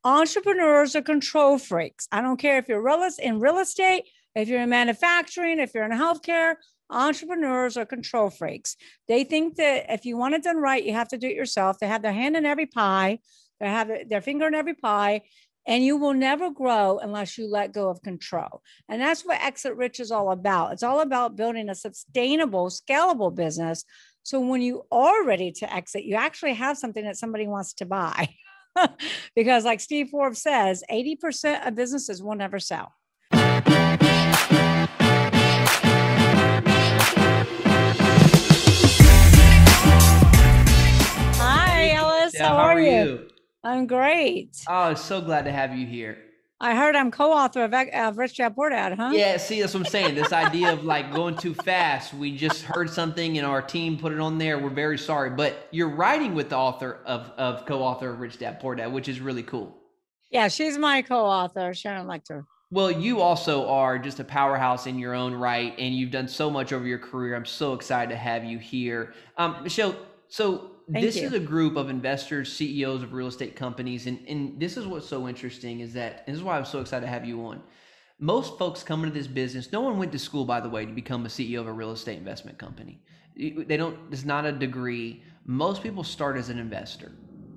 Entrepreneurs are control freaks. I don't care if you're in real estate, if you're in manufacturing, if you're in healthcare, entrepreneurs are control freaks. They think that if you want it done right, you have to do it yourself. They have their hand in every pie. They have their finger in every pie. And you will never grow unless you let go of control. And that's what Exit Rich is all about. It's all about building a sustainable, scalable business. So when you are ready to exit, you actually have something that somebody wants to buy. Because like Steve Forbes says, 80% of businesses will never sell. Hi, Ellis. How are you? I'm great. Oh, so glad to have you here. I heard I'm co-author of Rich Dad Poor Dad, huh? Yeah, see, that's what I'm saying. This idea of like going too fast. We just heard something and our team put it on there. We're very sorry. But you're writing with the author of co-author of Rich Dad Poor Dad, which is really cool. Yeah, she's my co-author, Sharon Lecter. Well, you also are just a powerhouse in your own right, and you've done so much over your career. I'm so excited to have you here. Michelle, so this is a group of investors, CEOs of real estate companies, and this is what's so interesting is that, and this is why I'm so excited to have you on. Most folks come into this business, no one went to school, by the way, to become a CEO of a real estate investment company. It's not a degree. Most people start as an investor.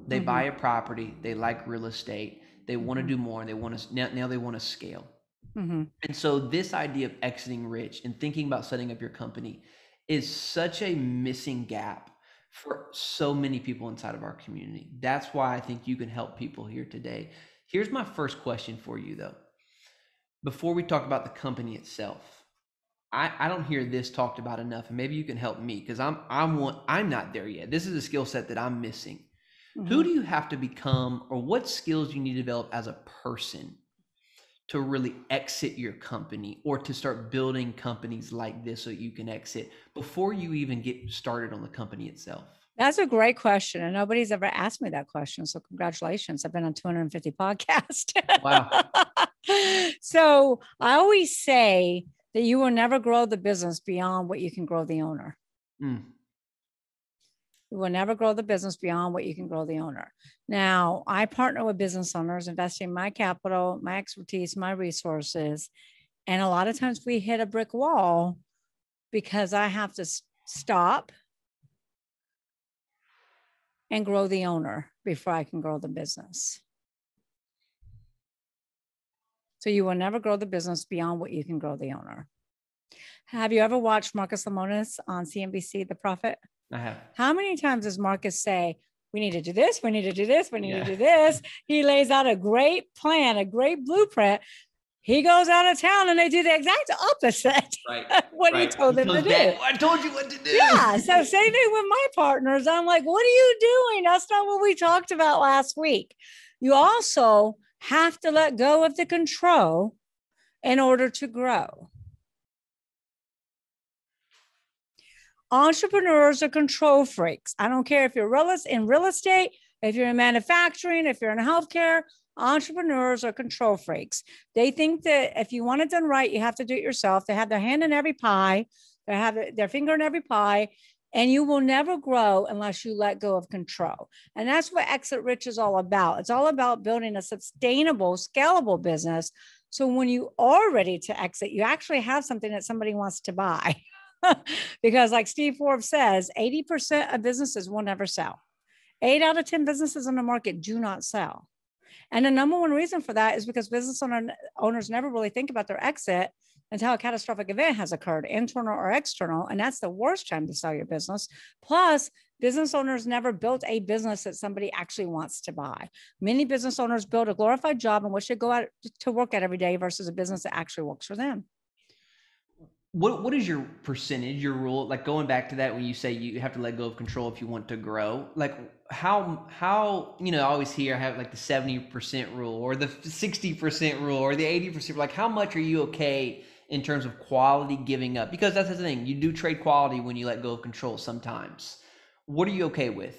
They buy a property, they like real estate, they want to do more, and they want to now they want to scale. And so this idea of exiting rich and thinking about setting up your company is such a missing gap for so many people inside of our community. That's why I think you can help people here today. Here's my first question for you though. Before we talk about the company itself, I don't hear this talked about enough, and maybe you can help me because I'm not there yet. This is a skill set that I'm missing. Who do you have to become, or what skills do you need to develop as a person to really exit your company or to start building companies like this so you can exit before you even get started on the company itself? That's a great question. And nobody's ever asked me that question. So congratulations. I've been on 250 podcasts. Wow. So I always say that you will never grow the business beyond what you can grow the owner. You will never grow the business beyond what you can grow the owner. Now, I partner with business owners, investing my capital, my expertise, my resources. And a lot of times we hit a brick wall because I have to stop and grow the owner before I can grow the business. So you will never grow the business beyond what you can grow the owner. Have you ever watched Marcus Lemonis on CNBC, The Prophet? I have. How many times does Marcus say, we need to do this, we need to do this, we need to do this? He lays out a great plan, a great blueprint. He goes out of town and they do the exact opposite. What he told them to do. I told you what to do. Yeah. So same thing with my partners. I'm like, what are you doing? That's not what we talked about last week. You also have to let go of the control in order to grow. Entrepreneurs are control freaks. I don't care if you're in real estate, if you're in manufacturing, if you're in healthcare, entrepreneurs are control freaks. They think that if you want it done right, you have to do it yourself. They have their hand in every pie. They have their finger in every pie, and you will never grow unless you let go of control. And that's what Exit Rich is all about. It's all about building a sustainable, scalable business. So when you are ready to exit, you actually have something that somebody wants to buy. Because like Steve Forbes says, 80% of businesses will never sell. 8 out of 10 businesses in the market do not sell. And the number one reason for that is because business owners never really think about their exit until a catastrophic event has occurred, internal or external. And that's the worst time to sell your business. Plus, business owners never built a business that somebody actually wants to buy. Many business owners build a glorified job in which they go out to work at every day versus a business that actually works for them. What is your percentage, your rule? Like going back to that, when you say you have to let go of control if you want to grow, like how, I always hear I have like the 70% rule or the 60% rule or the 80%, like how much are you okay in terms of quality giving up? Because that's the thing, you do trade quality when you let go of control sometimes. What are you okay with?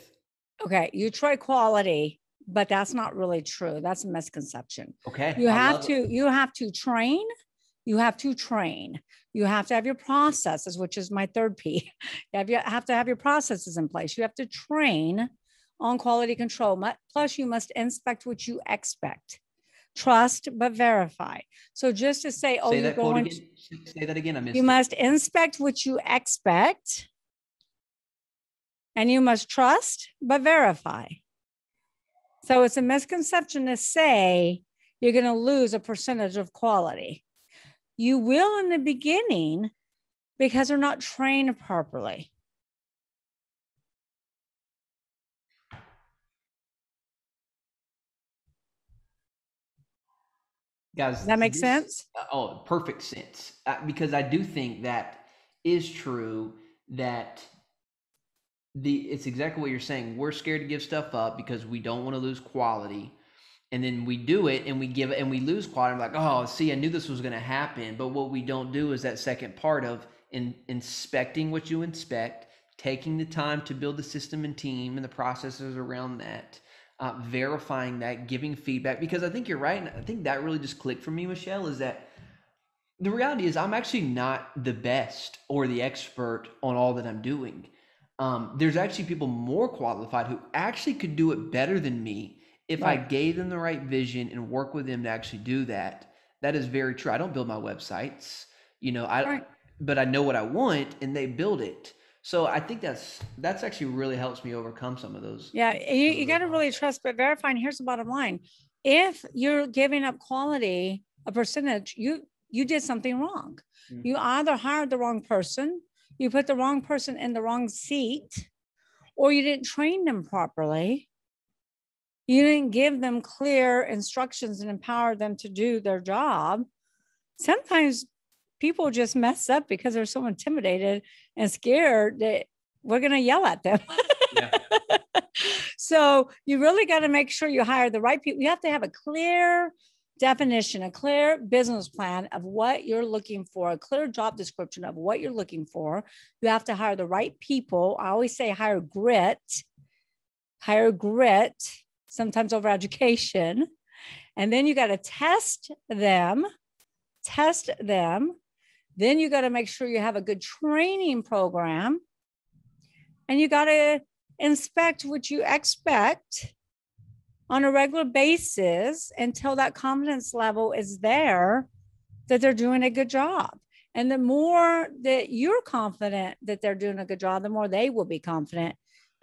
Okay. You trade quality, but that's not really true. That's a misconception. Okay. You have to train. You have to train. You have to have your processes, which is my third P. You have to have your processes in place. You have to train on quality control. Plus, you must inspect what you expect. Trust, but verify. So just to say, oh, you're going to say that again. I missed it. You must inspect what you expect, and you must trust, but verify. So it's a misconception to say you're going to lose a percentage of quality. You will in the beginning because they're not trained properly. Guys, does that make sense? Oh, perfect sense. Because I do think that is true, that it's exactly what you're saying. We're scared to give stuff up because we don't want to lose quality. And then we do it and we give it and we lose quality. I'm like, oh, see, I knew this was going to happen. But what we don't do is that second part of inspecting what you inspect, taking the time to build the system and team and the processes around that, verifying that, giving feedback. Because I think you're right. And I think that really just clicked for me, Michelle, is that the reality is I'm actually not the best or the expert on all that I'm doing. There's actually people more qualified who actually could do it better than me if I gave them the right vision and work with them to actually do that. That is very true. I don't build my websites, but I know what I want and they build it. So I think that's actually really helps me overcome some of those. Yeah, you got to really trust, but verify. And here's the bottom line. If you're giving up quality, a percentage, you did something wrong. Mm-hmm. You either hired the wrong person, you put the wrong person in the wrong seat, or you didn't train them properly. You didn't give them clear instructions and empower them to do their job. Sometimes people just mess up because they're so intimidated and scared that we're going to yell at them. Yeah. So you really got to make sure you hire the right people. You have to have a clear definition, a clear business plan of what you're looking for, a clear job description of what you're looking for. You have to hire the right people. I always say hire grit, sometimes over education. And then you got to test them. Then you got to make sure you have a good training program. And you got to inspect what you expect on a regular basis until that confidence level is there that they're doing a good job. And the more that you're confident that they're doing a good job, the more they will be confident.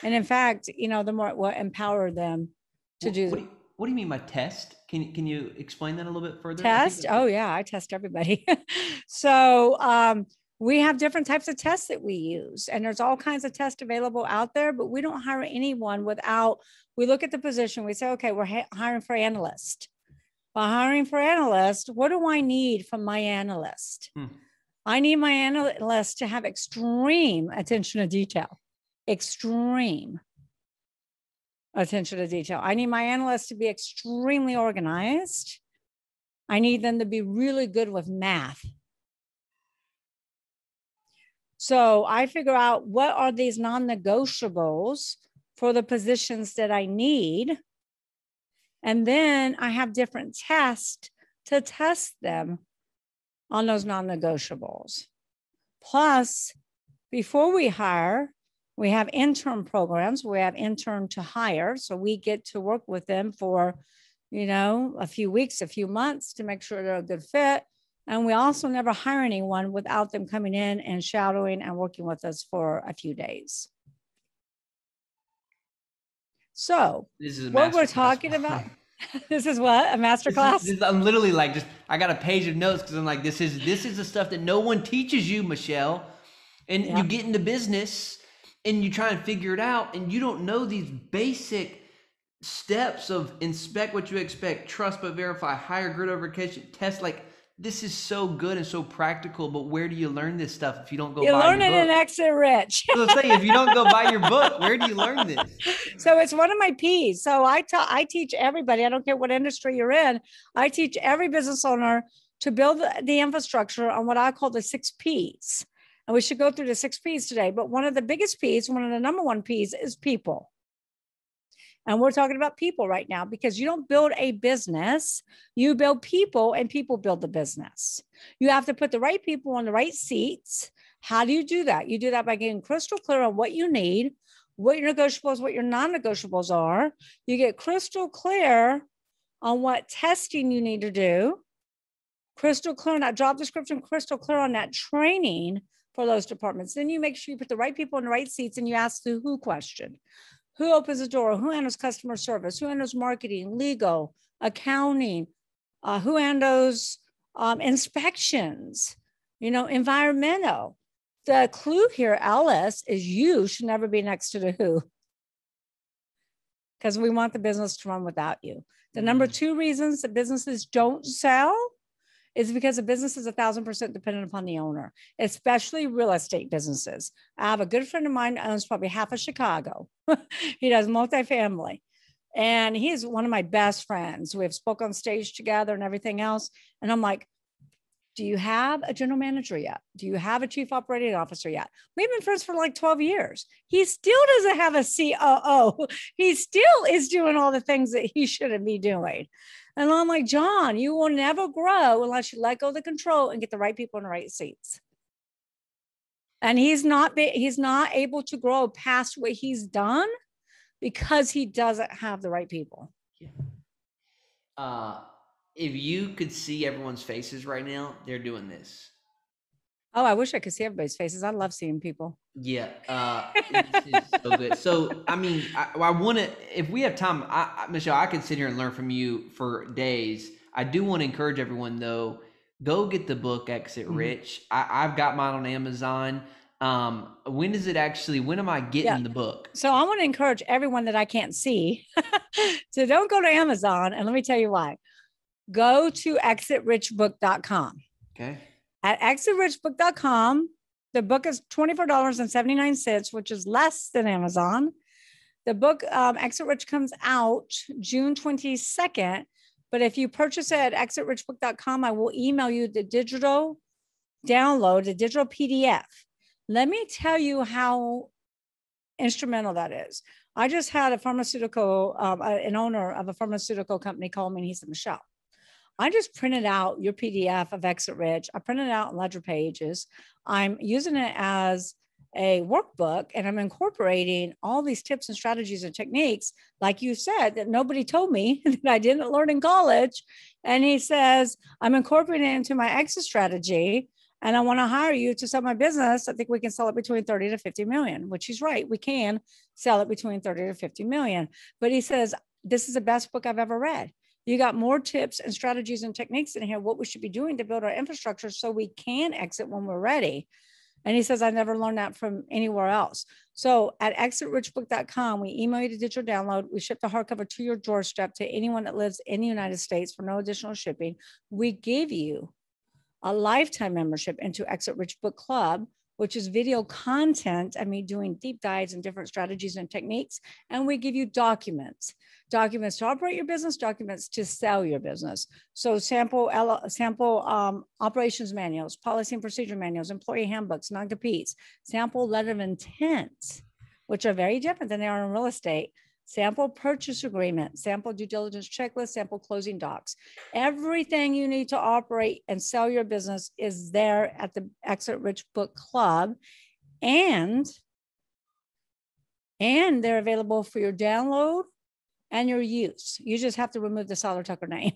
And in fact, the more it will empower them to do. What do you mean by test? Can you explain that a little bit further? Test? Oh yeah, I test everybody. So we have different types of tests that we use, and there's all kinds of tests available out there, but we don't hire anyone without, we look at the position, we say, okay, we're hiring for analyst. By hiring for analyst, what do I need from my analyst? I need my analyst to have extreme attention to detail. Extreme attention to detail. I need my analysts to be extremely organized. I need them to be really good with math. So I figure out what are these non-negotiables for the positions that I need. And then I have different tests to test them on those non-negotiables. Plus, before we hire, we have intern programs. We have intern to hire. So we get to work with them for, a few weeks, a few months to make sure they're a good fit. And we also never hire anyone without them coming in and shadowing and working with us for a few days. So what we're talking about, this is what, a masterclass? I'm literally like, I got a page of notes because I'm like, this is the stuff that no one teaches you, Michelle. And you get into business and you try and figure it out, and you don't know these basic steps of inspect what you expect, trust but verify, hire, grit over education, test. Like, this is so good and so practical, but where do you learn this stuff if you don't go buy your book? You learn it in Exit Rich. So let's say, if you don't go buy your book, where do you learn this? So it's one of my P's. So I teach everybody, I don't care what industry you're in, I teach every business owner to build the infrastructure on what I call the 6 P's. And we should go through the 6 P's today. But one of the biggest P's, one of the number one P's is people. And we're talking about people right now because you don't build a business, you build people, and people build the business. You have to put the right people on the right seats. How do you do that? You do that by getting crystal clear on what you need, what your negotiables, what your non-negotiables are. You get crystal clear on what testing you need to do, crystal clear on that job description, crystal clear on that training for those departments. Then you make sure you put the right people in the right seats and you ask the who question. Who opens the door? Who handles customer service? Who handles marketing, legal, accounting? Who handles inspections? Environmental. The clue here, Alice, is you should never be next to the who, because we want the business to run without you. The number 2 reasons that businesses don't sell is because the business is 1,000% dependent upon the owner, especially real estate businesses. I have a good friend of mine who owns probably half of Chicago. He does multifamily. And he's one of my best friends. We've spoke on stage together and everything else. And I'm like, do you have a general manager yet? Do you have a chief operating officer yet? We've been friends for like 12 years. He still doesn't have a COO. He still is doing all the things that he shouldn't be doing. And I'm like, John, you will never grow unless you let go of the control and get the right people in the right seats. And he's not able to grow past what he's done because he doesn't have the right people. If you could see everyone's faces right now, they're doing this. Oh, I wish I could see everybody's faces. I love seeing people. Yeah, this is so good. So, I mean, I want to, if we have time, Michelle, I could sit here and learn from you for days. I do want to encourage everyone, though, go get the book Exit Rich. I've got mine on Amazon. When am I getting the book? So I want to encourage everyone that I can't see so don't go to Amazon. And let me tell you why. Go to exitrichbook.com. Okay. At exitrichbook.com, the book is $24.79, which is less than Amazon. The book Exit Rich comes out June 22nd. But if you purchase it at exitrichbook.com, I will email you the digital download, the digital PDF. Let me tell you how instrumental that is. I just had a pharmaceutical, an owner of a pharmaceutical company call me and he said, Michelle, I just printed out your PDF of Exit Rich. I printed it out in Ledger Pages. I'm using it as a workbook and I'm incorporating all these tips and strategies and techniques, like you said, that nobody told me that I didn't learn in college. And he says, I'm incorporating it into my exit strategy and I want to hire you to sell my business. I think we can sell it between 30 to 50 million, which he's right. We can sell it between 30 to 50 million. But he says, this is the best book I've ever read. You got more tips and strategies and techniques in here, what we should be doing to build our infrastructure so we can exit when we're ready. And he says, I never learned that from anywhere else. So at exitrichbook.com, we email you the digital download. We ship the hardcover to your doorstep to anyone that lives in the United States for no additional shipping. We give you a lifetime membership into Exit Rich Book Club, which is video content. I mean, doing deep dives and different strategies and techniques. And we give you documents to operate your business, documents to sell your business. So sample operations manuals, policy and procedure manuals, employee handbooks, non-competes, sample letter of intent, which are very different than they are in real estate, sample purchase agreement, sample due diligence checklist, sample closing docs. Everything you need to operate and sell your business is there at the Exit Rich Book Club. And they're available for your download and your use. You just have to remove the Solar Tucker name.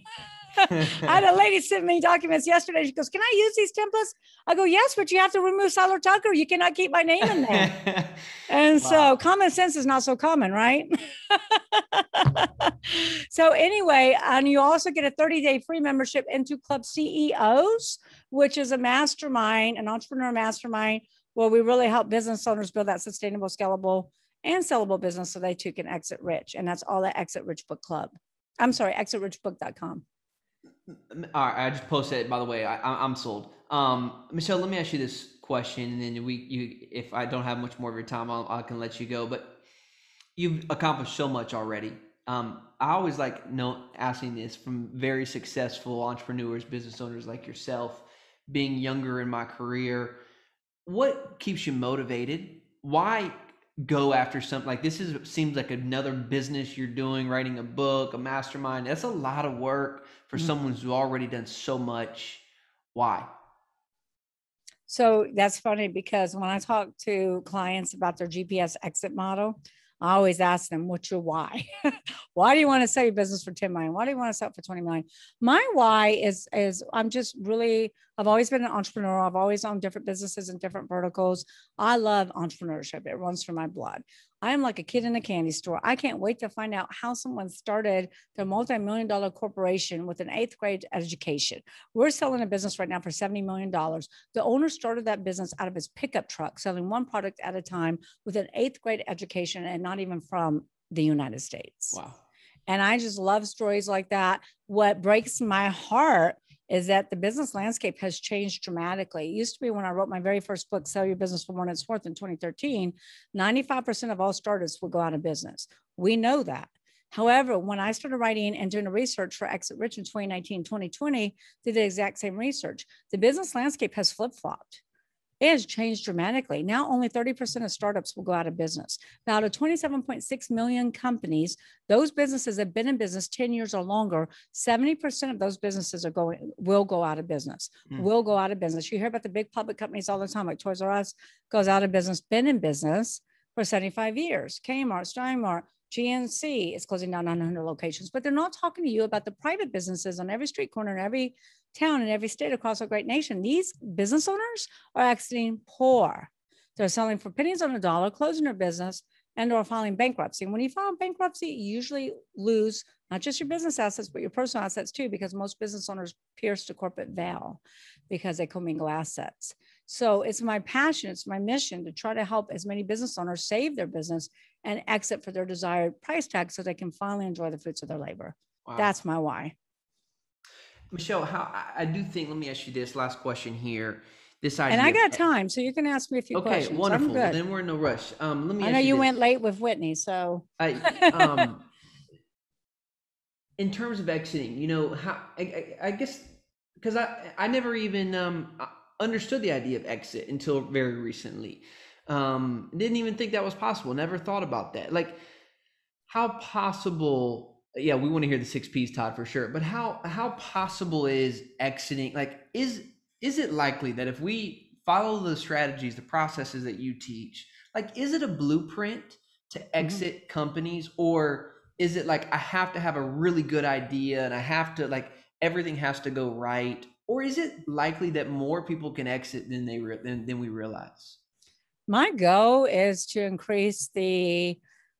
I had a lady send me documents yesterday. She goes, can I use these templates? I go, yes, but you have to remove Solar Tucker. You cannot keep my name in there. And so common sense is not so common, right? So anyway, and you also get a 30-day free membership into Club CEOs, which is a mastermind, an entrepreneur mastermind, where we really help business owners build that sustainable, scalable, and sellable business so they too can exit rich. And that's all at Exit Rich Book Club. I'm sorry, exitrichbook.com. All right, I just posted it, by the way. I'm sold. Michelle, let me ask you this question, and then if I don't have much more of your time, I can let you go. But you've accomplished so much already. I always like asking this from very successful entrepreneurs, business owners like yourself. Being younger in my career, what keeps you motivated? Why go after something like this? Seems like another business you're doing, writing a book, a mastermind. That's a lot of work for someone who's already done so much. Why? So that's funny because when I talk to clients about their GPS exit model, I always ask them, what's your why? Why do you want to sell your business for 10 million? Why do you want to sell it for 20 million? My why is I'm just really, I've always been an entrepreneur. I've always owned different businesses in different verticals. I love entrepreneurship. It runs through my blood. I am like a kid in a candy store. I can't wait to find out how someone started their multi-million-dollar corporation with an 8th grade education. We're selling a business right now for $70 million. The owner started that business out of his pickup truck, selling one product at a time with an 8th grade education and not even from the United States. Wow. And I just love stories like that. What breaks my heart is that the business landscape has changed dramatically. It used to be when I wrote my very first book, Sell Your Business for More Than It's Worth in 2013, 95% of all startups would go out of business. We know that. However, when I started writing and doing the research for Exit Rich in 2019, 2020, did the exact same research. The business landscape has flip-flopped. It has changed dramatically. Now only 30% of startups will go out of business. Now, out of 27.6 million companies, those businesses have been in business 10 years or longer. 70% of those businesses will go out of business, will go out of business. You hear about the big public companies all the time, like Toys R Us goes out of business, been in business for 75 years. Kmart, Steinmart, GNC is closing down 900 locations, but they're not talking to you about the private businesses on every street corner in every town in every state across our great nation. These business owners are exiting poor. They're selling for pennies on a dollar, closing their business, and or filing bankruptcy. And when you file bankruptcy, you usually lose not just your business assets, but your personal assets too, because most business owners pierce the corporate veil because they commingle assets. So it's my passion, it's my mission to try to help as many business owners save their business and exit for their desired price tag so they can finally enjoy the fruits of their labor. Wow. That's my why. Michelle, I do think, let me ask you this last question here. This idea, and I got time, so you can ask me a few questions. Okay, wonderful. Well, then we're in no rush. Let me. I know you went late with Whitney, so. In terms of exiting, you know, how I guess because I never even understood the idea of exit until very recently. Didn't even think that was possible. Never thought about that. Like, how possible? Yeah, we want to hear the 6 P's, Todd, for sure. But how possible is exiting? Like, is it likely that if we follow the strategies, the processes that you teach, like, is it a blueprint to exit companies, or is it like I have to have a really good idea and I have to, like, everything has to go right? Or is it likely that more people can exit than we realize? My goal is to increase to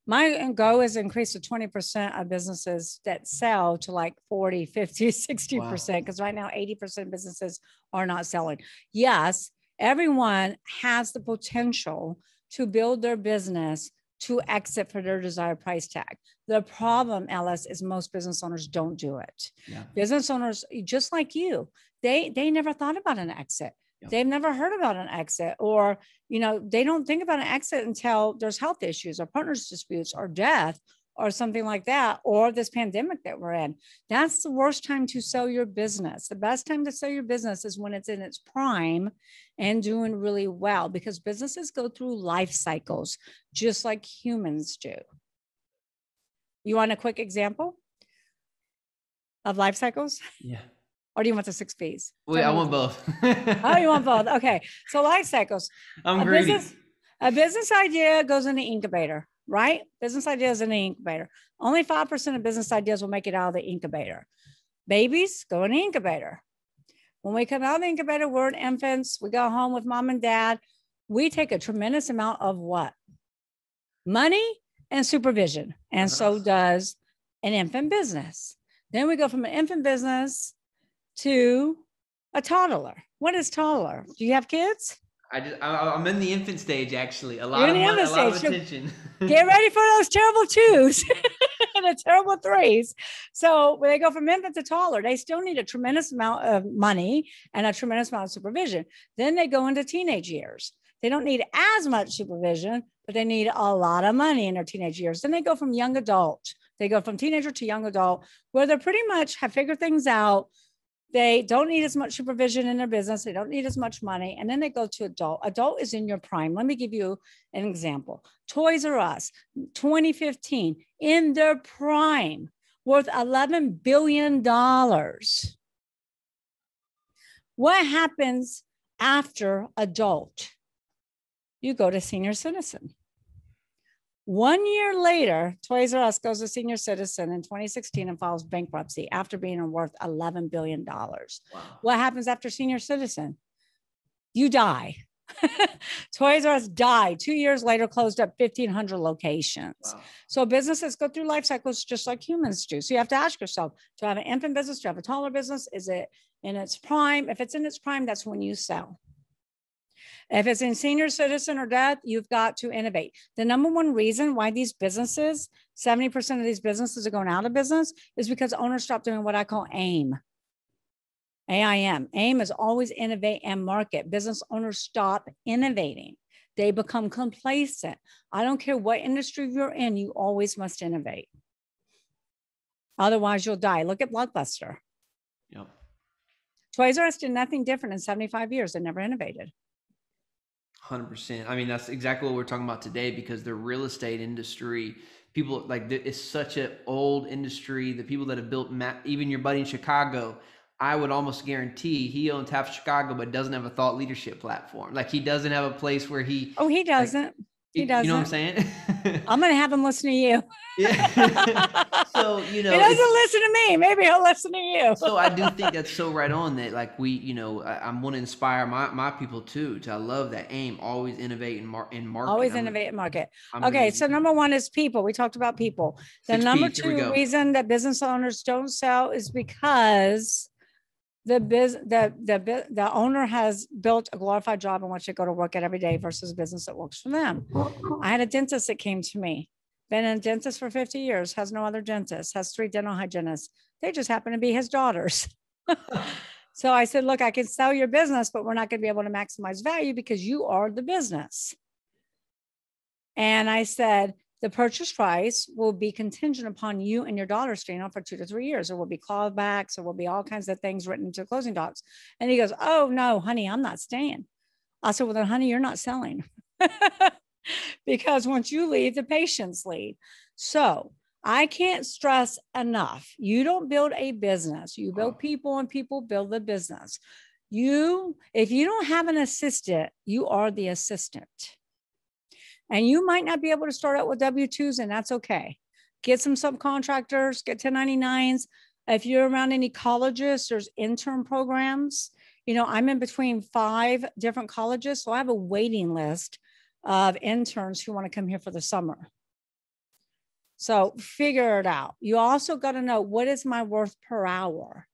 20% of businesses that sell to like 40, 50, 60%, because right now 80% of businesses are not selling. Yes, everyone has the potential to build their business to exit for their desired price tag. The problem, Ellis, is most business owners don't do it. Yeah. Business owners, just like you, they never thought about an exit. Yep. They've never heard about an exit, or, you know, they don't think about an exit until there's health issues or partners disputes or death or something like that, or this pandemic that we're in. That's the worst time to sell your business. The best time to sell your business is when it's in its prime and doing really well, because businesses go through life cycles just like humans do. You want a quick example of life cycles? Yeah. Or do you want the 6 P's? Wait, I want both. Oh, you want both? Okay. So life cycles. I'm greedy. A business idea goes in the incubator, right? Business ideas in the incubator. Only 5% of business ideas will make it out of the incubator. Babies go in the incubator. When we come out of the incubator, we're infants. We go home with mom and dad. We take a tremendous amount of what? Money and supervision. And so does an infant business. Then we go from an infant business to a toddler. What is toddler? Do you have kids? I'm in the infant stage, actually. A lot of money, a lot of attention. Get ready for those terrible 2s and the terrible 3s. So when they go from infant to toddler, they still need a tremendous amount of money and a tremendous amount of supervision. Then they go into teenage years. They don't need as much supervision, but they need a lot of money in their teenage years. Then they go from young adult. They go from teenager to young adult, where they pretty much have figured things out. They don't need as much supervision in their business. They don't need as much money. And then they go to adult. Adult is in your prime. Let me give you an example. Toys R Us, 2015, in their prime, worth $11 billion. What happens after adult, you go to senior citizen. 1 year later, Toys R Us goes to senior citizen in 2016 and files bankruptcy after being worth $11 billion. Wow. What happens after senior citizen? You die. Toys R Us died. 2 years later, closed up 1,500 locations. Wow. So businesses go through life cycles just like humans do. So you have to ask yourself, do I have an infant business? Do I have a taller business? Is it in its prime? If it's in its prime, that's when you sell. If it's in senior citizen or death, you've got to innovate. The number one reason why these businesses, 70% of these businesses are going out of business is because owners stopped doing what I call AIM. AIM. AIM is always innovate and market. Business owners stop innovating. They become complacent. I don't care what industry you're in, you always must innovate. Otherwise, you'll die. Look at Blockbuster. Yep. Toys R Us did nothing different in 75 years. They never innovated. 100%. I mean, that's exactly what we're talking about today, because the real estate industry, people like, it's such an old industry. The people that have built, even your buddy in Chicago, I would almost guarantee he owns half Chicago, but doesn't have a thought leadership platform. Like, he doesn't have a place where he. Oh, he doesn't. Like, he doesn't. You know what I'm saying? I'm going to have him listen to you. Yeah. So, you know, he doesn't listen to me. Maybe he'll listen to you. So I do think that's so right on, that like we, you know, I'm going to inspire my people too. I love that AIM, always innovate in market. Always innovate in market. Okay. So number one is people. We talked about people. The number two reason that business owners don't sell is because the owner has built a glorified job and wants you to go to work at every day versus a business that works for them. I had a dentist that came to me, been a dentist for 50 years, has no other dentist, has 3 dental hygienists. They just happen to be his daughters. So I said, look, I can sell your business, but we're not going to be able to maximize value because you are the business. And I said, the purchase price will be contingent upon you and your daughter staying on for 2 to 3 years. There will be clawbacks. There will be all kinds of things written into closing docs. And he goes, oh, no, honey, I'm not staying. I said, well, then, honey, you're not selling. Because once you leave, the patients leave. So I can't stress enough. You don't build a business. You build people, and people build the business. If you don't have an assistant, you are the assistant. And you might not be able to start out with W-2s, and that's okay. Get some subcontractors, get 1099s. If you're around any colleges, there's intern programs. You know, I'm in between 5 different colleges, so I have a waiting list of interns who want to come here for the summer. So figure it out. You also got to know, what is my worth per hour?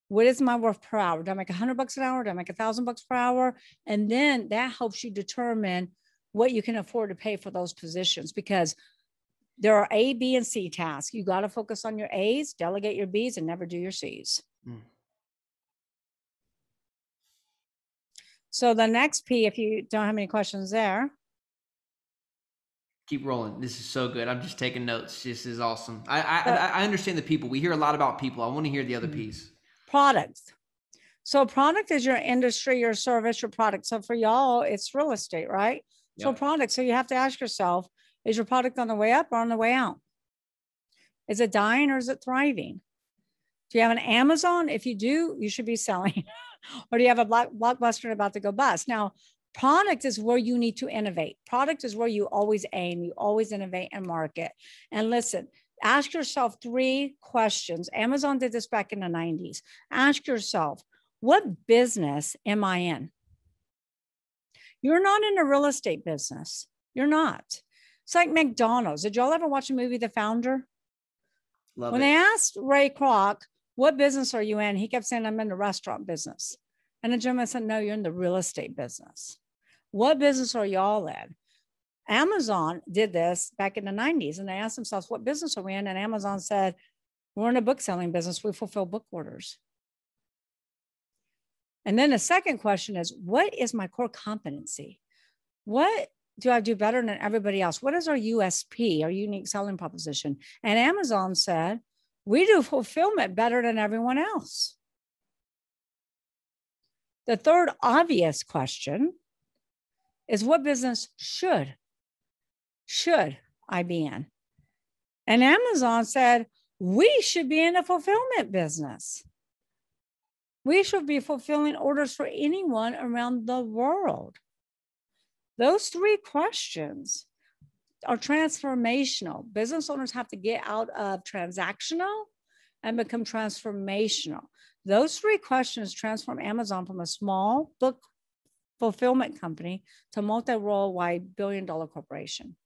What is my worth per hour? Do I make $100 an hour? Do I make $1,000 per hour? And then that helps you determine what you can afford to pay for those positions, because there are A, B, and C tasks. You got to focus on your A's, delegate your B's, and never do your C's. So the next P, if you don't have any questions there. Keep rolling. This is so good. I'm just taking notes. This is awesome. I understand the people. We hear a lot about people. I want to hear the other piece. Products. So product is your industry, your service, your product. So for y'all, it's real estate, right? Yep. So product. So you have to ask yourself, is your product on the way up or on the way out? Is it dying or is it thriving? Do you have an Amazon? If you do, you should be selling. Or do you have a Blockbuster about to go bust? Now, product is where you need to innovate. Product is where you always aim. You always innovate and market. And listen, ask yourself 3 questions. Amazon did this back in the 90s. Ask yourself, what business am I in? You're not in the real estate business. You're not. It's like McDonald's. Did y'all ever watch a movie, The Founder? Love when it. They asked Ray Kroc, what business are you in? He kept saying, I'm in the restaurant business. And the gentleman said, no, you're in the real estate business. What business are y'all in? Amazon did this back in the 90s, and they asked themselves, what business are we in? And Amazon said, we're in a book selling business. We fulfill book orders. And then the second question is, what is my core competency? What do I do better than everybody else? What is our USP, our unique selling proposition? And Amazon said, we do fulfillment better than everyone else. The third obvious question is, what business should I be in? And Amazon said, we should be in a fulfillment business. We should be fulfilling orders for anyone around the world. Those 3 questions are transformational. Business owners have to get out of transactional and become transformational. Those 3 questions transform Amazon from a small book fulfillment company to multi-worldwide billion-dollar corporation.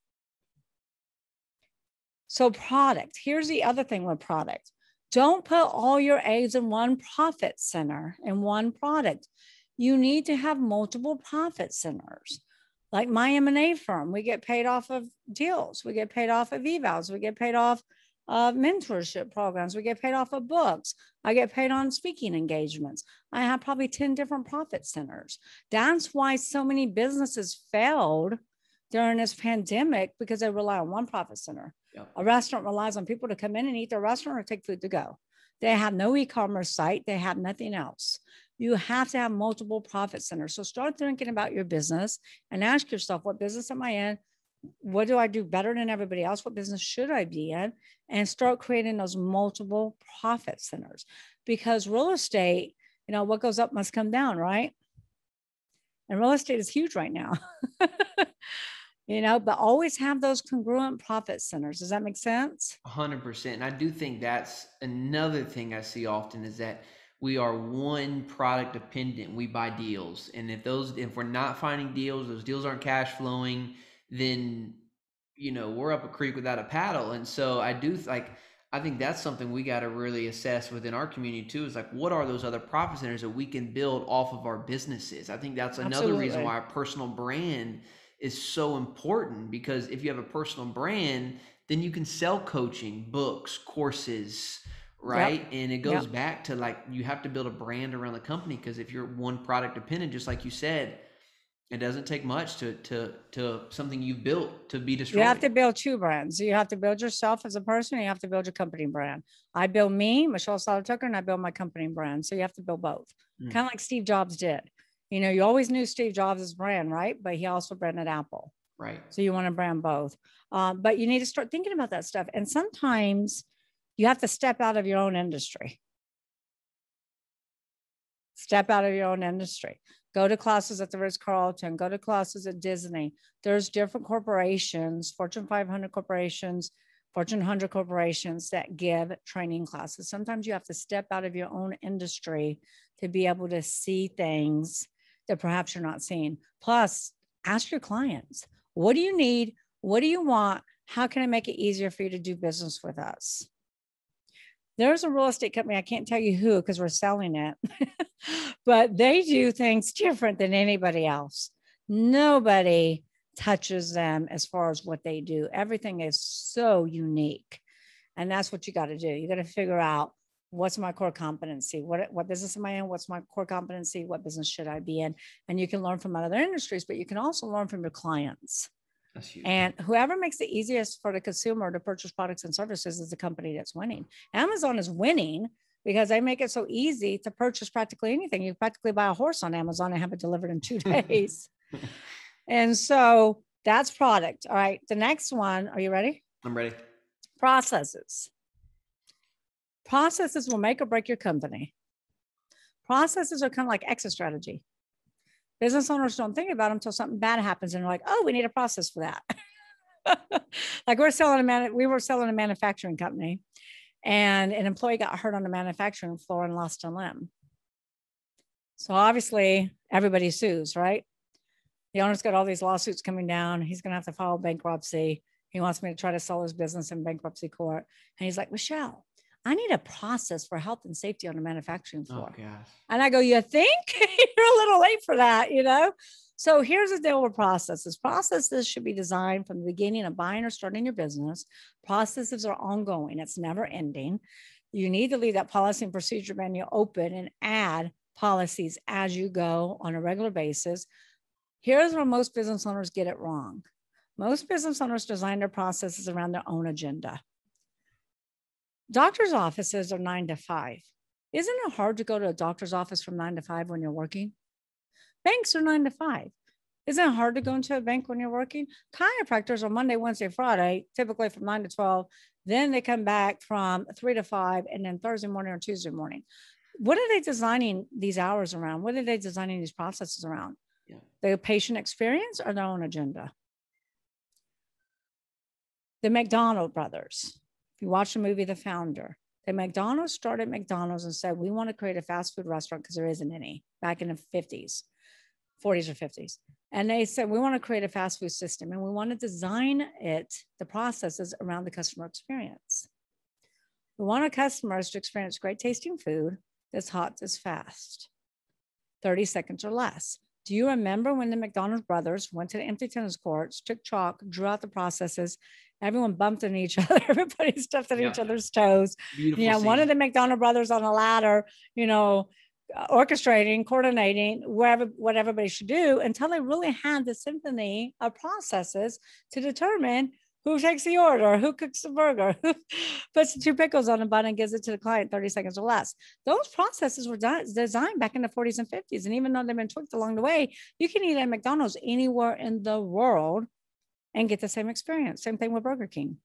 So product, here's the other thing with product. Don't put all your eggs in one profit center and one product. You need to have multiple profit centers. Like my M&A firm, we get paid off of deals. We get paid off of evals. We get paid off of mentorship programs. We get paid off of books. I get paid on speaking engagements. I have probably 10 different profit centers. That's why so many businesses failed during this pandemic, because they rely on one profit center. Yep. A restaurant relies on people to come in and eat their restaurant or take food to go. They have no e-commerce site. They have nothing else. You have to have multiple profit centers. So start thinking about your business and ask yourself, what business am I in? What do I do better than everybody else? What business should I be in? And start creating those multiple profit centers. Because real estate, what goes up must come down, right? And real estate is huge right now. But always have those congruent profit centers. Does that make sense? 100%. And I do think that's another thing I see often, is that we are one product dependent. We buy deals. And if we're not finding deals, those deals aren't cash flowing, then, we're up a creek without a paddle. And so I think that's something we got to really assess within our community too, is like, what are those other profit centers that we can build off of our businesses? I think that's another reason why a personal brand is so important, because if you have a personal brand, then you can sell coaching, books, courses, right? Yep. And it goes back to, like, you have to build a brand around the company, because if you're one product dependent, just like you said, it doesn't take much to something you've built to be destroyed. You have to build 2 brands. You have to build yourself as a person, and you have to build your company brand. I build me, Michelle Tucker, and I build my company brand. So you have to build both. Kind of like Steve Jobs did. You always knew Steve Jobs' brand, right? But he also branded Apple. Right. So you want to brand both. But you need to start thinking about that stuff. And sometimes you have to step out of your own industry. Step out of your own industry. Go to classes at the Ritz-Carlton. Go to classes at Disney. There's different corporations, Fortune 500 corporations, Fortune 100 corporations that give training classes. Sometimes you have to step out of your own industry to be able to see things that perhaps you're not seeing. Plus, ask your clients, what do you need? What do you want? How can I make it easier for you to do business with us? There's a real estate company, I can't tell you who because we're selling it, but they do things different than anybody else. Nobody touches them as far as what they do. Everything is so unique. And that's what you got to do. You got to figure out, what's my core competency? What business am I in? What's my core competency? What business should I be in? And you can learn from other industries, but you can also learn from your clients. That's huge. And whoever makes it easiest for the consumer to purchase products and services is the company that's winning. Amazon is winning because they make it so easy to purchase practically anything. You practically buy a horse on Amazon and have it delivered in 2 days. And so that's product. All right. The next one, are you ready? I'm ready. Processes. Processes will make or break your company. Processes are kind of like exit strategy. Business owners don't think about them until something bad happens, and they're like, "Oh, we need a process for that." Like we were selling a manufacturing company, and an employee got hurt on the manufacturing floor and lost a limb. So obviously, everybody sues, right? The owner's got all these lawsuits coming down. He's going to have to file bankruptcy. He wants me to try to sell his business in bankruptcy court, and he's like, "Michelle, I need a process for health and safety on the manufacturing floor." Oh, gosh. And I go, "You think?" You're a little late for that, So here's the deal with processes. Processes should be designed from the beginning of buying or starting your business. Processes are ongoing. It's never ending. You need to leave that policy and procedure manual open and add policies as you go on a regular basis. Here's where most business owners get it wrong. Most business owners design their processes around their own agenda. Doctor's offices are 9 to 5. Isn't it hard to go to a doctor's office from 9 to 5 when you're working? Banks are 9 to 5. Isn't it hard to go into a bank when you're working? Chiropractors are Monday, Wednesday, Friday, typically from 9 to 12. Then they come back from 3 to 5, and then Thursday morning or Tuesday morning. what are they designing these hours around? What are they designing these processes around? Yeah. The patient experience or their own agenda? The McDonald brothers, if you watch the movie The Founder, the McDonald's started McDonald's and said, we want to create a fast food restaurant because there isn't any back in the 40s or 50s. And they said, we want to create a fast food system and we want to design it, the processes around the customer experience. We want our customers to experience great tasting food that's hot, that's fast, 30 seconds or less. Do you remember when the McDonald's brothers went to the empty tennis courts, took chalk, drew out the processes, everyone bumped into each other, everybody stepped on each other's toes. Beautiful One of the McDonald brothers on a ladder, orchestrating, coordinating what everybody should do until they really had the symphony of processes to determine who takes the order, who cooks the burger, who puts the 2 pickles on a bun and gives it to the client 30 seconds or less. Those processes were designed back in the 40s and 50s. And even though they've been tweaked along the way, you can eat at McDonald's anywhere in the world and get the same experience. Same thing with Burger King.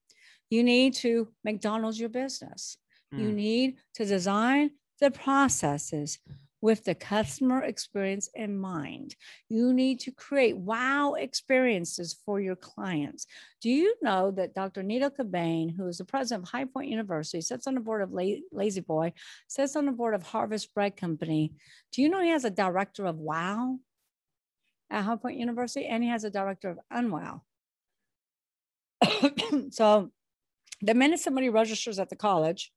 You need to McDonald's your business. You need to design the processes with the customer experience in mind. You need to create wow experiences for your clients. Do you know that Dr. Nito Cobain, who is the president of High Point University, sits on the board of Lazy Boy, sits on the board of Harvest Bread Company. Do you know he has a director of wow at High Point University, and he has a director of unwow? So the minute somebody registers at the college,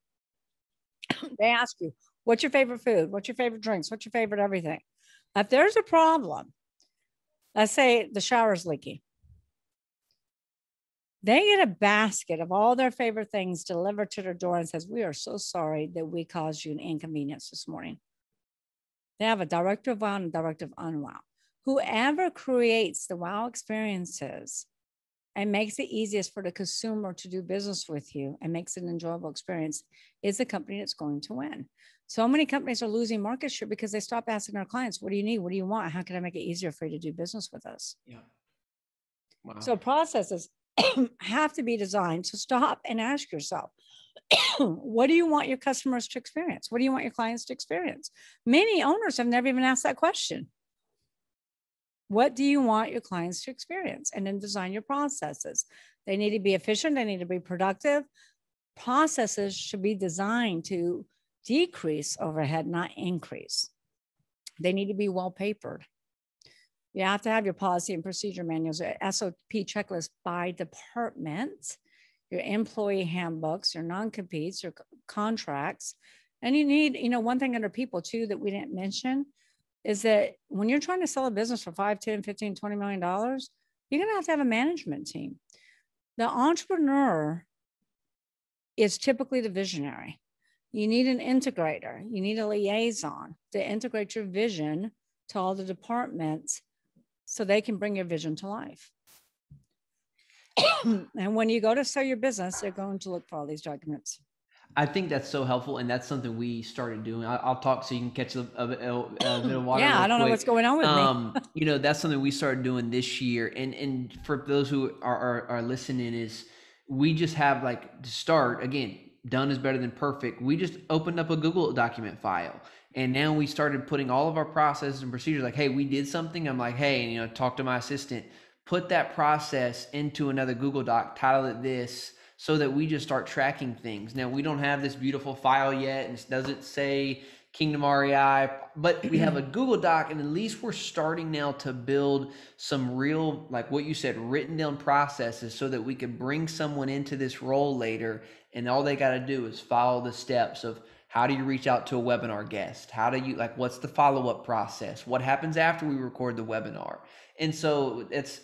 they ask you, what's your favorite food? What's your favorite drinks? What's your favorite everything? If there's a problem, let's say the shower's leaky, they get a basket of all their favorite things delivered to their door and says, we are so sorry that we caused you an inconvenience this morning. They have a director of wow and a director of unwow. Whoever creates the wow experiences and makes it easiest for the consumer to do business with you and makes it an enjoyable experience is the company that's going to win. So many companies are losing market share because they stop asking their clients, what do you need? What do you want? How can I make it easier for you to do business with us? Yeah. Wow. So processes have to be designed. So stop and ask yourself, what do you want your customers to experience? What do you want your clients to experience? Many owners have never even asked that question. What do you want your clients to experience? And then design your processes. They need to be efficient. They need to be productive. Processes should be designed to decrease overhead, not increase. They need to be well papered. You have to have your policy and procedure manuals, SOP checklist by department, your employee handbooks, your non-competes, your contracts. And you need, one thing under people too that we didn't mention is that when you're trying to sell a business for $5, $10, $15, $20 million, you're going to have a management team. The entrepreneur is typically the visionary. You need an integrator. You need a liaison to integrate your vision to all the departments so they can bring your vision to life. And when you go to sell your business, they're going to look for all these documents. I think that's so helpful, and that's something we started doing. I'll talk so you can catch a bit of water. Yeah, I don't know what's going on with me. That's something we started doing this year. And for those who are listening, is we just have to start again. Done is better than perfect. We just opened up a Google document file, and now we started putting all of our processes and procedures. Like, hey, we did something. I'm like, hey, talk to my assistant. Put that process into another Google Doc. Title it this. So that we just start tracking things. Now, we don't have this beautiful file yet, and it doesn't say Kingdom REI, but we have a Google Doc, and at least we're starting now to build some real, like what you said, written down processes so that we could bring someone into this role later, and all they got to do is follow the steps of how do you reach out to a webinar guest? How do you, what's the follow-up process? What happens after we record the webinar? And so that's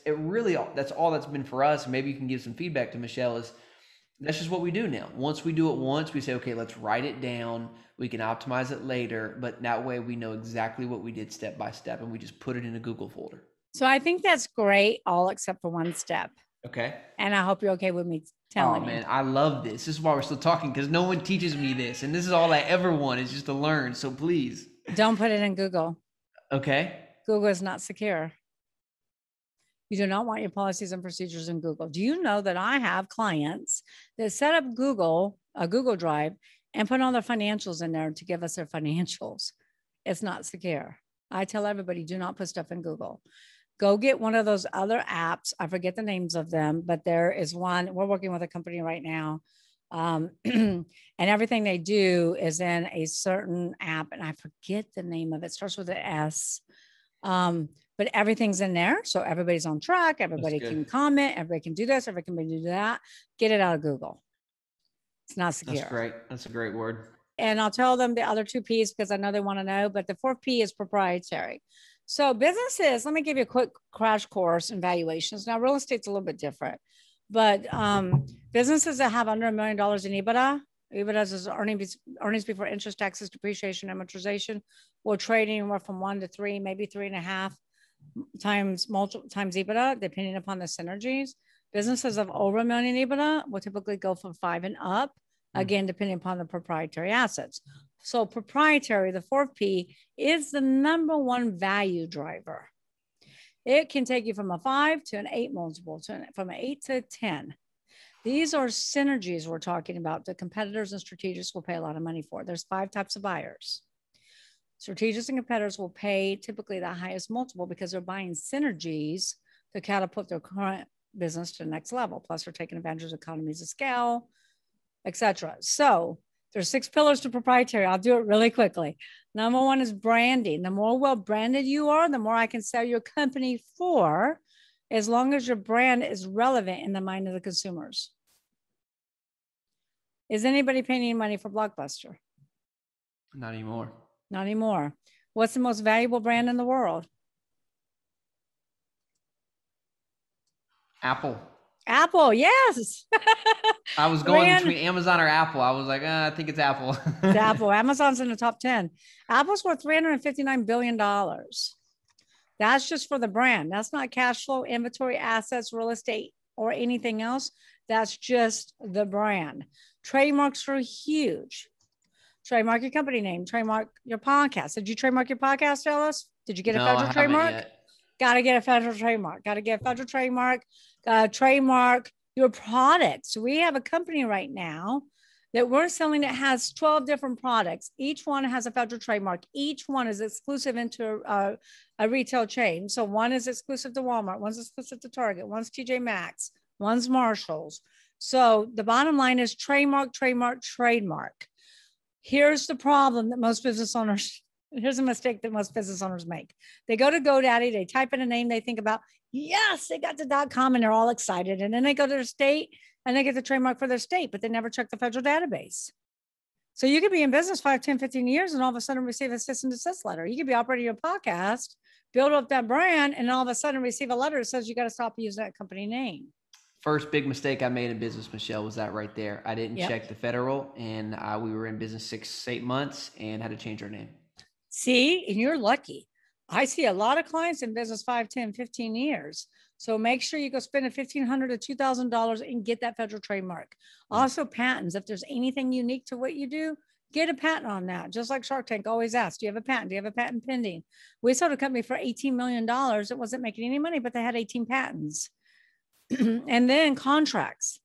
all that's been for us. Maybe you can give some feedback to Michelle is, that's just what we do now. Once we do it once, we say, okay, let's write it down. We can optimize it later, but that way we know exactly what we did step by step, and we just put it in a Google folder. So I think that's great, all except for one step. Okay. And I hope you're okay with me telling you. Oh, man, I love this. This is why we're still talking, because no one teaches me this, and this is all I ever want is just to learn. So please. Don't put it in Google. Okay. Google is not secure. You do not want your policies and procedures in Google. Do you know that I have clients that set up a Google Drive and put all their financials in there to give us their financials. It's not secure. I tell everybody, do not put stuff in Google. Go get one of those other apps. I forget the names of them, but there is one. We're working with a company right now. And everything they do is in a certain app, and I forget the name of it. It starts with an S. But everything's in there. So everybody's on track. Everybody can comment. Everybody can do this. Everybody can do that. Get it out of Google. It's not secure. That's great. That's a great word. And I'll tell them the other 2 P's because I know they want to know, but the 4th P is proprietary. So businesses, let me give you a quick crash course in valuations. Now, real estate's a little bit different, but businesses that have under $1 million in EBITDA is earnings before interest, taxes, depreciation, amortization, will trade anywhere from 1 to 3, maybe 3.5 times EBITDA, depending upon the synergies. Businesses of over $1 million EBITDA will typically go from 5 and up, again, depending upon the proprietary assets. So proprietary, the 4th P, is the #1 value driver. It can take you from a 5 to an 8 multiple, from an 8 to 10. These are synergies we're talking about. The competitors and strategics will pay a lot of money for. There's 5 types of buyers. Strategics and competitors will pay typically the highest multiple because they're buying synergies to catapult their current business to the next level. Plus, they're taking advantage of economies of scale, etc. So there's 6 pillars to proprietary. I'll do it really quickly. #1 is branding. The more well-branded you are, the more I can sell your company for, as long as your brand is relevant in the mind of the consumers. Is anybody paying any money for Blockbuster? Not anymore. Not anymore. What's the most valuable brand in the world? Apple. Apple, yes. I was going between Amazon or Apple. I was like, I think it's Apple. It's Apple. Amazon's in the top 10. Apple's worth $359 billion. That's just for the brand. That's not cash flow, inventory, assets, real estate, or anything else. That's just the brand. Trademarks are huge. Trademark your company name, trademark your podcast. Did you trademark your podcast, Ellis? Did you get a federal trademark? Got to get a federal trademark. Got to get a federal trademark. Trademark your products. We have a company right now that we're selling that has 12 different products. Each one has a federal trademark. Each one is exclusive into a retail chain. So one is exclusive to Walmart, one's exclusive to Target, one's TJ Maxx, one's Marshalls. So the bottom line is trademark, trademark, trademark. Here's the problem that most business owners, here's a mistake that most business owners make. They go to GoDaddy, they type in a name they think about, yes, they got the .com and they're all excited. And then they go to their state and they get the trademark for their state, but they never check the federal database. So you could be in business 5, 10, 15 years and all of a sudden receive a cease and desist letter. You could be operating a podcast, build up that brand, and all of a sudden receive a letter that says you got to stop using that company name. First big mistake I made in business, Michelle, was that right there. I didn't check the federal, and we were in business 6, 8 months and had to change our name. See, and you're lucky. I see a lot of clients in business 5, 10, 15 years. So make sure you go spend $1,500 to $2,000 and get that federal trademark. Also patents. If there's anything unique to what you do, get a patent on that. Just like Shark Tank always asks, do you have a patent? Do you have a patent pending? We sold a company for $18 million. It wasn't making any money, but they had 18 patents. And then contracts,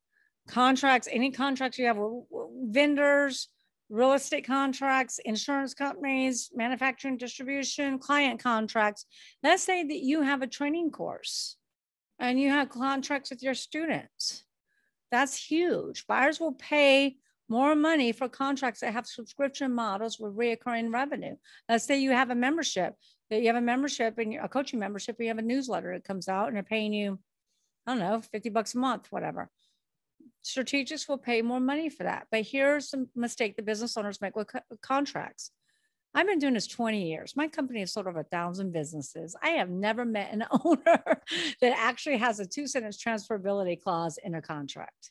any contracts you have with vendors, real estate contracts, insurance companies, manufacturing, distribution, client contracts. Let's say that you have a training course and you have contracts with your students. That's huge. Buyers will pay more money for contracts that have subscription models with reoccurring revenue. Let's say you have a membership, and a coaching membership, you have a newsletter that comes out and they're paying you, I don't know, $50 a month, whatever. Strategics will pay more money for that. But here's the mistake the business owners make with contracts. I've been doing this 20 years. My company has sold over 1,000 businesses. I have never met an owner that actually has a 2-sentence transferability clause in a contract.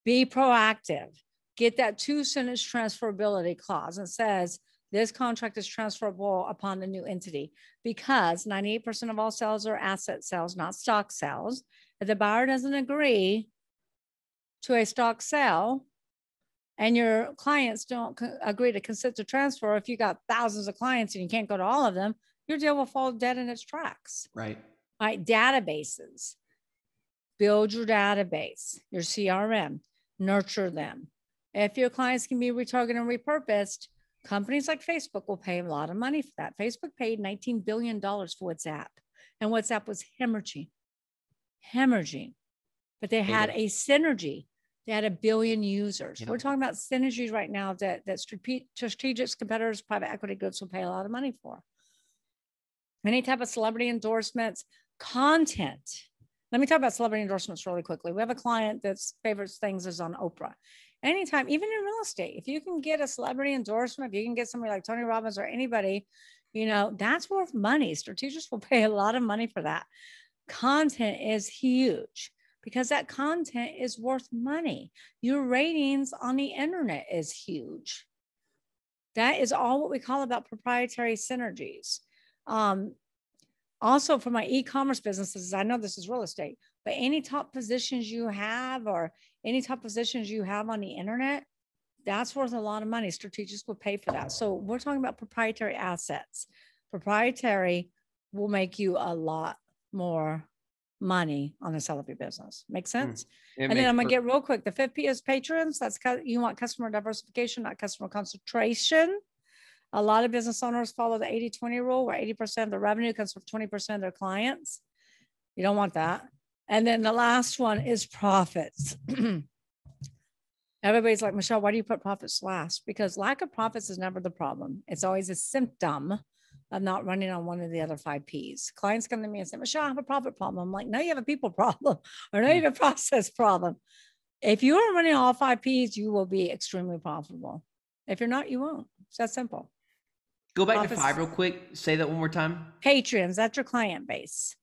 Be proactive. Get that 2-sentence transferability clause and says, this contract is transferable upon the new entity, because 98% of all sales are asset sales, not stock sales. If the buyer doesn't agree to a stock sale and your clients don't agree to consent to transfer, if you got thousands of clients and you can't go to all of them, your deal will fall dead in its tracks. Right. All right. Databases. Build your database, your CRM, nurture them. If your clients can be retargeted and repurposed, companies like Facebook will pay a lot of money for that. Facebook paid $19 billion for WhatsApp, and WhatsApp was hemorrhaging, but they had a synergy. They had 1 billion users. Yep. We're talking about synergies right now that strategic competitors, private equity groups will pay a lot of money for. Any type of celebrity endorsements, content. Let me talk about celebrity endorsements really quickly. We have a client that's favorite things is on Oprah. Anytime, even in real estate, if you can get a celebrity endorsement, if you can get somebody like Tony Robbins or anybody, you know, that's worth money. Strategists will pay a lot of money for that. Content is huge because that content is worth money. Your ratings on the internet is huge. That is all what we call about proprietary synergies. Also for my e-commerce businesses, I know this is real estate, but any top positions you have or any top positions you have on the internet, that's worth a lot of money. Strategists will pay for that. So we're talking about proprietary assets. Proprietary will make you a lot more money on the sell of your business. Make sense? And then I'm going to get real quick. The 5th P is patrons. That's you want customer diversification, not customer concentration. A lot of business owners follow the 80-20 rule where 80% of the revenue comes from 20% of their clients. You don't want that. And then the last one is profits. Everybody's like, Michelle, why do you put profits last? Because lack of profits is never the problem. It's always a symptom of not running on one of the other 5 Ps. Clients come to me and say, Michelle, I have a profit problem. I'm like, no, you have a people problem, or no, you have a process problem. If you are running all 5 Ps, you will be extremely profitable. If you're not, you won't. It's that simple. Go back to 5 real quick. Say that one more time. Patrons, that's your client base.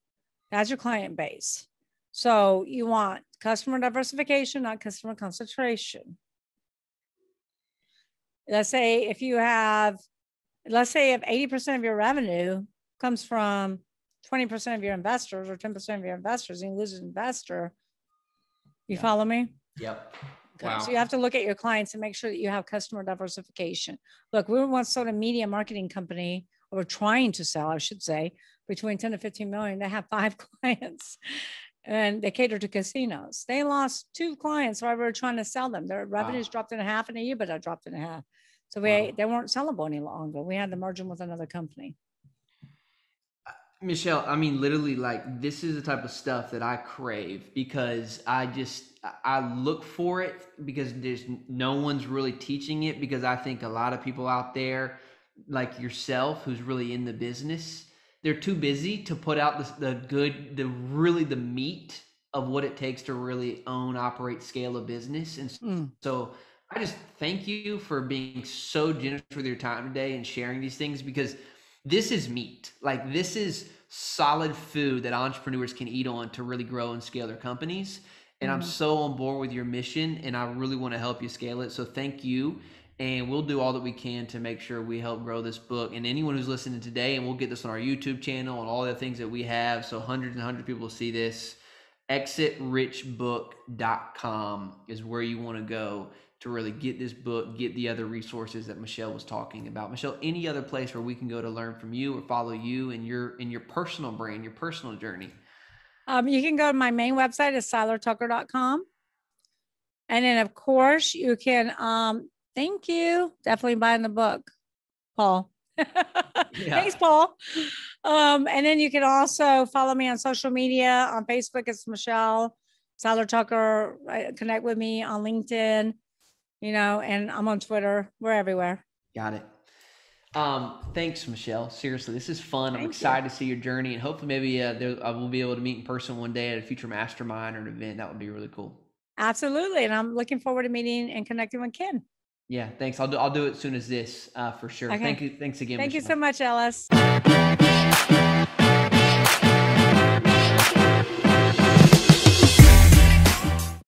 That's your client base. So you want customer diversification, not customer concentration. Let's say if 80% of your revenue comes from 20% of your investors or 10% of your investors, and you lose an investor, you follow me? Yep. Okay. Wow. So you have to look at your clients and make sure that you have customer diversification. Look, we were once sold a media marketing company, or we're trying to sell, I should say, between 10 to 15 million. They have 5 clients and they cater to casinos. They lost 2 clients while we were trying to sell them. Their revenues dropped in half in a year, but I dropped in half. So they weren't sellable any longer. We had to merge them with another company. Michelle, I mean, literally, like, this is the type of stuff that I crave because I look for it because there's no one's really teaching it, because I think a lot of people out there like yourself who's really in the business, they're too busy to put out the meat of what it takes to really own, operate, scale a business. And so I just thank you for being so generous with your time today and sharing these things, because this is meat. Like, this is solid food that entrepreneurs can eat on to really grow and scale their companies. And I'm so on board with your mission, and I really want to help you scale it. So thank you. And we'll do all that we can to make sure we help grow this book. And anyone who's listening today, and we'll get this on our YouTube channel and all the things that we have, so hundreds and hundreds of people will see this, exitrichbook.com is where you want to go to really get this book, get the other resources that Michelle was talking about. Michelle, any other place where we can go to learn from you or follow you in your personal brand, your personal journey? You can go to my main website is silertucker.com. And then of course you can, thank you. Definitely buying the book, Paul. Thanks, Paul. And then you can also follow me on social media. On Facebook, it's Michelle Siler Tucker. Connect with me on LinkedIn, and I'm on Twitter. We're everywhere. Got it. Thanks, Michelle. Seriously, this is fun. I'm excited to see your journey, and hopefully maybe I will be able to meet in person one day at a future mastermind or an event. That would be really cool. Absolutely. And I'm looking forward to meeting and connecting with Ken. Yeah, thanks. I'll do it as soon as this, for sure. Okay. Thank you. Thanks again, Thank Michelle. You so much, Ellis.